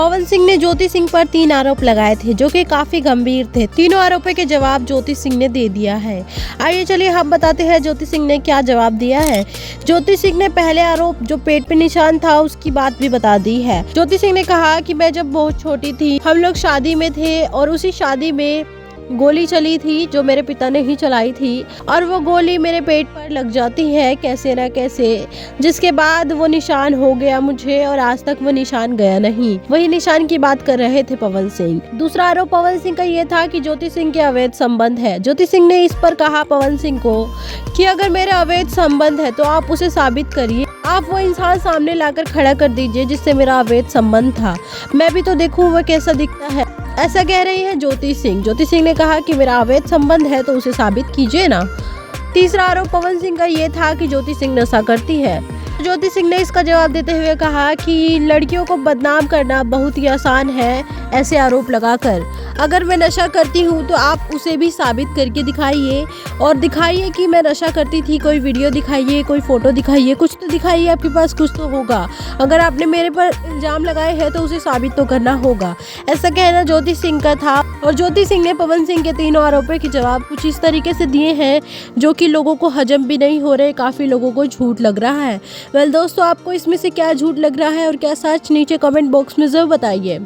पवन सिंह ने ज्योति सिंह पर 3 आरोप लगाए थे जो कि काफी गंभीर थे। तीनों आरोपों के जवाब ज्योति सिंह ने दे दिया है। आइए चलिए हम बताते हैं ज्योति सिंह ने क्या जवाब दिया है। ज्योति सिंह ने पहले आरोप जो पेट पे निशान था उसकी बात भी बता दी है। ज्योति सिंह ने कहा कि मैं जब बहुत छोटी थी, हम लोग शादी में थे और उसी शादी में गोली चली थी जो मेरे पिता ने ही चलाई थी और वो गोली मेरे पेट पर लग जाती है कैसे ना कैसे, जिसके बाद वो निशान हो गया मुझे और आज तक वो निशान गया नहीं। वही निशान की बात कर रहे थे पवन सिंह। दूसरा आरोप पवन सिंह का ये था कि ज्योति सिंह के अवैध संबंध है। ज्योति सिंह ने इस पर कहा पवन सिंह को कि अगर मेरा अवैध संबंध है तो आप उसे साबित करिए, आप वो इंसान सामने लाकर खड़ा कर दीजिए जिससे मेरा अवैध संबंध था, मैं भी तो देखूं वो कैसा दिखता है। ऐसा कह रही है ज्योति सिंह। ज्योति सिंह ने कहा कि मेरा अवैध संबंध है तो उसे साबित कीजिए ना। तीसरा आरोप पवन सिंह का ये था कि ज्योति सिंह नशा करती है। ज्योति सिंह ने इसका जवाब देते हुए कहा कि लड़कियों को बदनाम करना बहुत ही आसान है ऐसे आरोप लगाकर। अगर मैं नशा करती हूँ तो आप उसे भी साबित करके दिखाइए और दिखाइए कि मैं नशा करती थी। कोई वीडियो दिखाइए, कोई फोटो दिखाइए, कुछ तो दिखाइए, आपके पास कुछ तो होगा। अगर आपने मेरे पर इल्जाम लगाए हैं तो उसे साबित तो करना होगा। ऐसा कहना ज्योति सिंह का था और ज्योति सिंह ने पवन सिंह के तीनों आरोपों के जवाब कुछ इस तरीके से दिए हैं जो कि लोगों को हजम भी नहीं हो रहे, काफी लोगों को झूठ लग रहा है। वेल दोस्तों, आपको इसमें से क्या झूठ लग रहा है और क्या सच, नीचे कमेंट बॉक्स में जरूर बताइए।